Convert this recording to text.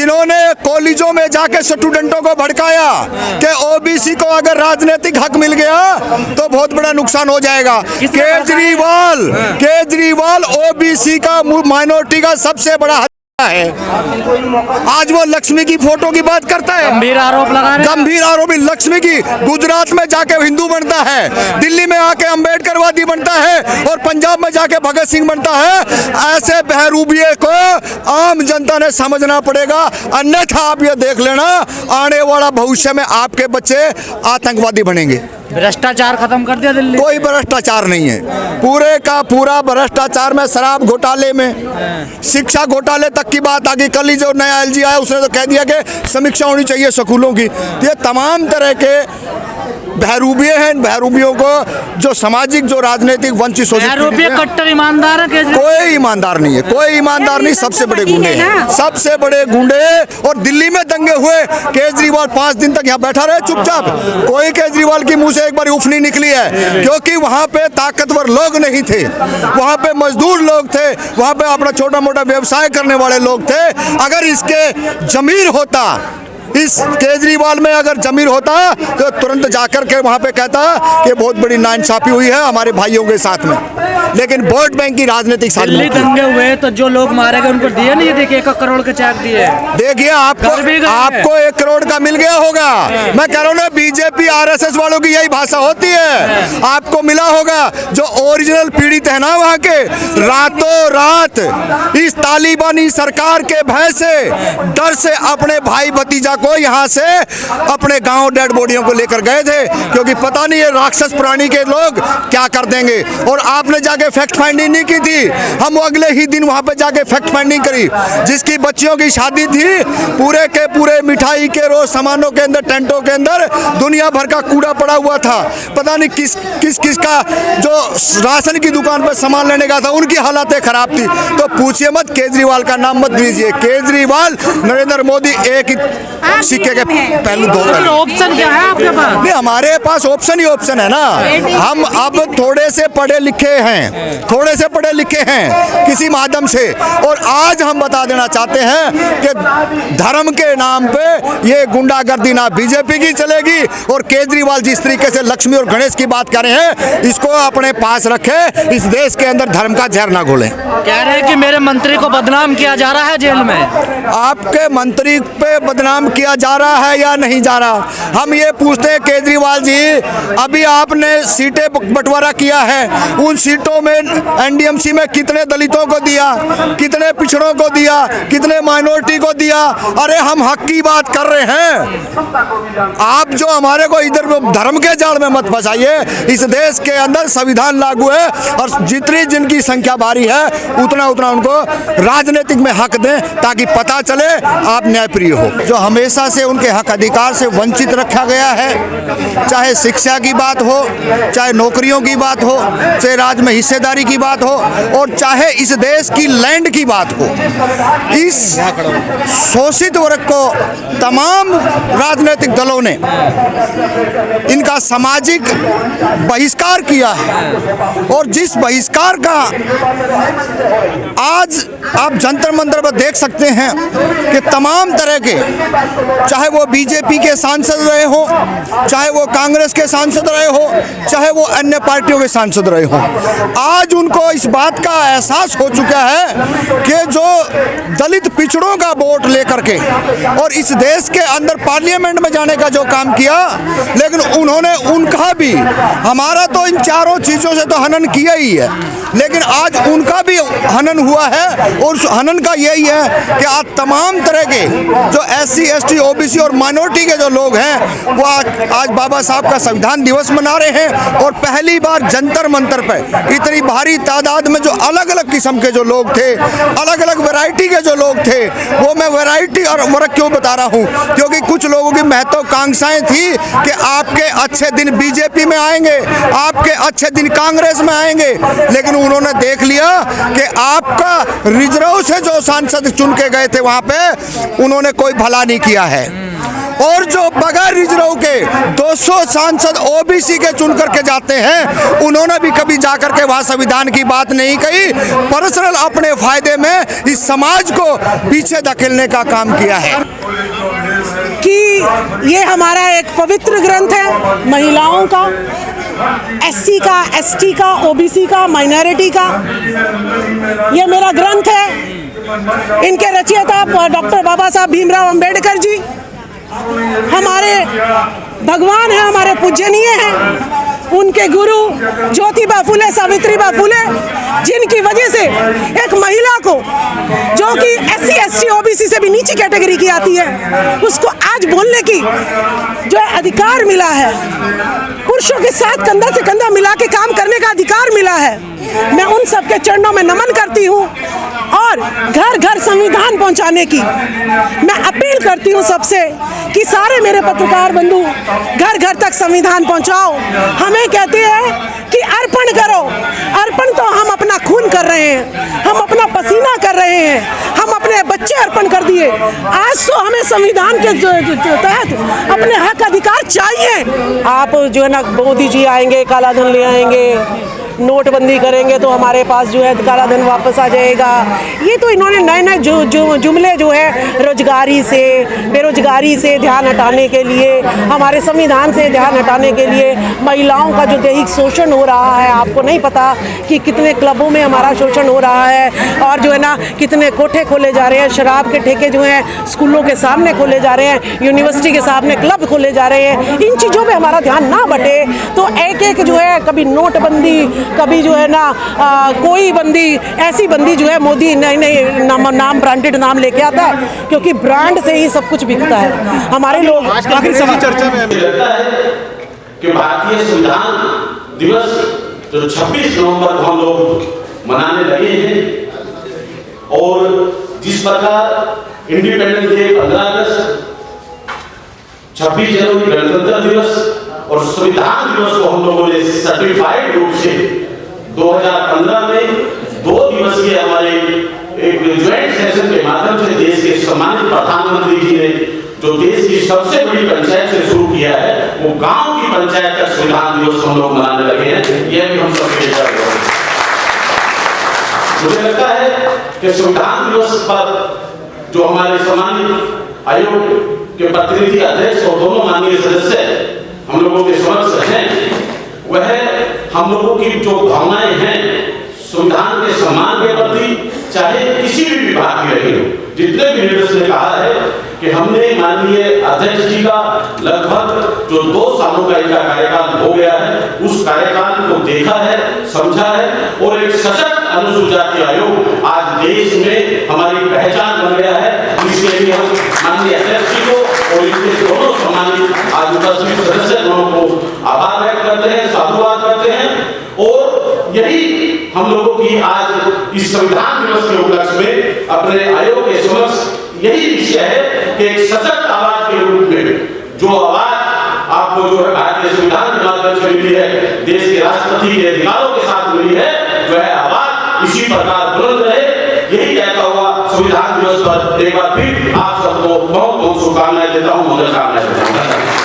जिन्होंने कॉलेजों में जाके स्टूडेंटों को भड़काया कि ओबीसी को अगर राजनीतिक हक मिल गया तो बहुत बड़ा नुकसान हो जाएगा। केजरीवाल ओबीसी का माइनॉरिटी का सबसे बड़ा है। आज वो लक्ष्मी की फोटो की बात करता है, गंभीर आरोप लगा रहे हैं। गंभीर आरोपी लक्ष्मी की। गुजरात में जाके हिंदू बनता है, दिल्ली में आके अंबेडकरवादी बनता है और पंजाब में जाके भगत सिंह बनता है। ऐसे बहरूबिये को आम जनता ने समझना पड़ेगा, अन्यथा आप ये देख लेना आने वाला भविष्य में आपके बच्चे आतंकवादी बनेंगे। भ्रष्टाचार खत्म कर दिया दिल्ली। कोई भ्रष्टाचार नहीं है, पूरे का पूरा भ्रष्टाचार में, शराब घोटाले में, शिक्षा घोटाले तक की बात आ गई। कल ही जो नया एलजी आया उसने तो कह दिया कि समीक्षा होनी चाहिए स्कूलों की। ये तमाम तरह के बहरूबिये हैं। बहरूबियों को जो सामाजिक, जो राजनीतिक वंचित कट्टर ईमानदार है। कोई ईमानदार नहीं है, कोई ईमानदार नहीं। सबसे बड़े गुंडे हैं, सबसे बड़े गुंडे। और दिल्ली में दंगे हुए, केजरीवाल 5 दिन तक यहाँ बैठा रहे चुपचाप। कोई केजरीवाल की मुंह से एक बार उफ नहीं निकली है, क्योंकि वहाँ पे ताकतवर लोग नहीं थे, वहाँ पे मजदूर लोग थे, वहाँ पे अपना छोटा मोटा व्यवसाय करने वाले लोग थे। अगर इसके जमीर होता, इस केजरीवाल में अगर जमीर होता तो तुरंत जाकर के वहां पे कहता कि बहुत बड़ी नाइंसाफी हुई है हमारे भाइयों के साथ में। लेकिन वोट बैंक की राजनीतिक दिल्ली दंगे हुए तो जो लोग मारे गए उनको दिए नहीं, देखिए 1 करोड़ के चेक दिए। देखिए आपको 1 करोड़ का मिल गया होगा। मैं कह रहा हूँ ना, बीजेपी आरएसएस वालों की यही भाषा होती है। आपको मिला होगा, जो ओरिजिनल पीड़ित है ना वहाँ के, रातों रात इस तालिबानी सरकार के भय से, डर से अपने भाई भतीजा को यहाँ से अपने गांव डेड बॉडियों को लेकर गए थे, क्योंकि पता नहीं है राक्षस प्राणी के लोग क्या कर देंगे। और आपने जाके फैक्ट फाइंडिंग नहीं की थी, हम अगले ही दिन वहां पे जाके फैक्ट फाइंडिंग करी। जिसकी बच्चियों की शादी थी, पूरे के पूरे मिठाई के रोज सामानों के अंदर, टेंटों के अंदर दुनिया भर का कूड़ा पड़ा हुआ था। पता नहीं किस का जो राशन की दुकान पर सामान लेने का था, उनकी हालतें खराब थी। तो पूछिए मत, केजरीवाल का नाम मत लीजिए। केजरीवाल, नरेंद्र मोदी एक ही सिक्के के पहलू दो। ऑप्शन क्या है आपके पास? नहीं, हमारे पास ऑप्शन ही ऑप्शन है ना। हम अब थोड़े से पढ़े लिखे हैं किसी माध्यम से, और आज हम बता देना चाहते हैं कि धर्म के नाम पे ये गुंडागर्दी ना बीजेपी की चलेगी। और केजरीवाल जिस तरीके से लक्ष्मी और गणेश की बात कर रहे हैं, इसको अपने पास रखे, इस देश के अंदर धर्म का जहर ना घोलें। कह रहे हैं कि मेरे मंत्री को बदनाम किया जा रहा है जेल में। आपके मंत्री पे बदनाम किया जा रहा है या नहीं जा रहा? हम ये पूछते हैं केजरीवाल जी, अभी आपने सीटें बंटवारा किया है, उन सीटों में एनडीएमसी में कितने दलितों को दिया, कितने पिछड़ों को दिया, कितने माइनॉरिटी को दिया? अरे हम हक की बात कर रहे हैं। आप जो हमारे को इधर धर्म के जाल में मत फंसाइए। इस देश के अंदर संविधान लागू है, और जितनी जिनकी संख्या भारी है उतना उनको राजनीतिक में हक दें, ताकि पता चले आप न्यायप्रिय हो। जो हमेशा से उनके हक अधिकार से वंचित रखा गया है, चाहे शिक्षा की बात हो, चाहे नौकरियों की बात हो, चाहे राज में हिस्सेदारी की बात हो, और चाहे इस देश की लैंड की बात हो, इस शोषित वर्ग को तमाम राजनीतिक दलों ने इनका सामाजिक बहिष्कार किया है। और जिस बहिष्कार का आज आप जंतर मंतर पर देख सकते हैं कि तमाम तरह के, चाहे वो बीजेपी के सांसद रहे हो, चाहे वो कांग्रेस के सांसद रहे हो, चाहे वो अन्य पार्टियों के सांसद रहे हो, आज उनको इस बात का एहसास हो चुका है कि जो दलित पिछड़ों का वोट लेकर के और इस देश के अंदर पार्लियामेंट में जाने का जो काम किया, लेकिन उन्होंने उनका भी, हमारा तो इन चारों चीज़ों से तो हनन किया ही है, लेकिन आज उनका भी हनन हुआ है। और उस हनन का यही है कि आज तमाम तरह के जो SC ST OBC और माइनॉरिटी के जो लोग हैं, वो आज बाबा साहब का संविधान दिवस मना रहे हैं। और पहली बार जंतर मंतर पर इतनी भारी तादाद में जो अलग अलग किस्म के जो लोग थे, अलग अलग वैरायटी के जो लोग थे, वो मैं वैरायटी और वर्ग क्यों बता रहा हूँ, क्योंकि कुछ लोगों की महत्वाकांक्षाएं थी कि आपके अच्छे दिन बीजेपी में आएंगे, आपके अच्छे दिन कांग्रेस में आएंगे, लेकिन उन्होंने देख लिया कि आपका रिजर्व से जो सांसद चुन के गए थे वहां पे, उन्होंने कोई भला नहीं किया है। और जो बगैर रिजर्व के 200 सांसद ओबीसी के चुन करके जाते हैं, उन्होंने भी कभी जाकर के वहाँ संविधान की बात नहीं कही, पर्सनल अपने फायदे में इस समाज को पीछे धकेलने का काम किया है। कि ये हमारा एक पवित्र ग्रंथ है, महिलाओं का, एससी का, एसटी का, ओबीसी का, माइनॉरिटी का, ये मेरा ग्रंथ है। इनके रचयिता डॉक्टर बाबा साहब भीमराव अंबेडकर जी हमारे भगवान हैं, हमारे पूजनीय हैं। उनके गुरु ज्योतिबा फुले, सावित्रीबा फुले, जिनकी वजह से एक महिला को जो कि एससी, एसटी, ओबीसी से भी नीची कैटेगरी की आती है, उसको आज बोलने की जो अधिकार मिला है, पुरुषों के साथ कंधा से कंधा मिला के काम करने का अधिकार मिला है। मैं उन सबके चरणों में नमन करती हूँ और घर घर संविधान पहुँचाने की मैं अपील करती हूँ सबसे कि सारे मेरे पत्रकार बंधु घर घर तक संविधान पहुँचाओ। हमें कहते हैं कि अर्पण करो, अर्पण तो हम अपना खून कर रहे हैं, हम अपना पसीना कर रहे हैं, हम अपने बच्चे अर्पण कर दिए। आज तो हमें संविधान के तहत अपने हक अधिकार चाहिए। आप जो है ना, मोदी जी आएंगे, काला धन ले आएंगे, नोटबंदी करेंगे तो हमारे पास जो है काला धन वापस आ जाएगा। ये तो इन्होंने नए नए जुमले जो है रोजगारी से, बेरोजगारी से ध्यान हटाने के लिए, हमारे संविधान से ध्यान हटाने के लिए, महिलाओं का जो दैहिक शोषण हो रहा है, आपको नहीं पता कि कितने क्लबों में हमारा शोषण हो रहा है और जो है ना कितने कोठे खोले जा रहे हैं, शराब के ठेके जो हैं स्कूलों के सामने खोले जा रहे हैं, यूनिवर्सिटी के सामने क्लब खोले जा रहे हैं। इन चीज़ों पर हमारा ध्यान ना बटे तो एक एक जो है, कभी नोटबंदी, कभी जो है ना कोई बंदी, ऐसी बंदी जो है मोदी नई नई नाम ब्रांडेड नाम लेके आता है, क्योंकि ब्रांड से ही सब कुछ बिकता है। हमारे लोग आखिरी सभी चर्चा में लगता है कि भारतीय संविधान दिवस जो 26 नवंबर को हम लोग मनाने लगे हैं और जिस प्रकार इंडिपेंडेंस डे 15 अगस्त, 26 जनवरी गणतंत्र दिवस और संविधान दिवस को हम लोगों ने सर्टिफाइड रूप से 2015 में 2 दिवसीय हमारे एक ज्वाइंट सेशन के माध्यम से देश के सम्मानित प्रधानमंत्री जी ने जो देश की सबसे बड़ी पंचायत से शुरू किया है, वो गांव की पंचायत का संविधान दिवस हम लोग मनाने लगे हैं। यह भी हम सब कर रहे हैं। मुझे लगता है कि संविधान दिवस पर जो हमारे सम्मानित आयोग के प्रतिनिधि अध्यक्ष और दोनों माननीय सदस्य हम लोगों के समक्ष हैं, वह हम लोगों की जो भावनाएं हैं संविधान के सम्मान के प्रति, चाहे किसी भी विभाग की रही हो, जितने भी लीडर्स ने कहा है कि हमने माननीय अध्यक्ष जी का लगभग जो 2 सालों का इनका कार्यकाल हो गया है, उस कार्यकाल को देखा है, समझा है और एक सशक्त अनुसूचित जाति आयोग आज देश में हमारी पहचान बन गया है। इसके लिए हम माननीय अध्यक्ष जी को और इनके दोनों सम्मानित आज उपस्थित सदस्य दोनों को आभार व्यक्त करते हैं, साधुवाद करते हैं और यही हम लोगों की आज इस संविधान दिवस के उपलक्ष्य में अपने आयोग के समक्ष यही विषय है कि एक सशक्त आवाज के रूप में जो आवाज आपको जो है भारतीय संविधान के माध्यम से मिली है, देश के राष्ट्रपति के अधिकारों के साथ मिली है, वह आवाज इसी प्रकार बुलंद रहे। यही कहता हुआ संविधान दिवस पर एक बार फिर आप सबको बहुत बहुत शुभकामनाएं देता हूँ, मंगल कामनाएं देता हूँ।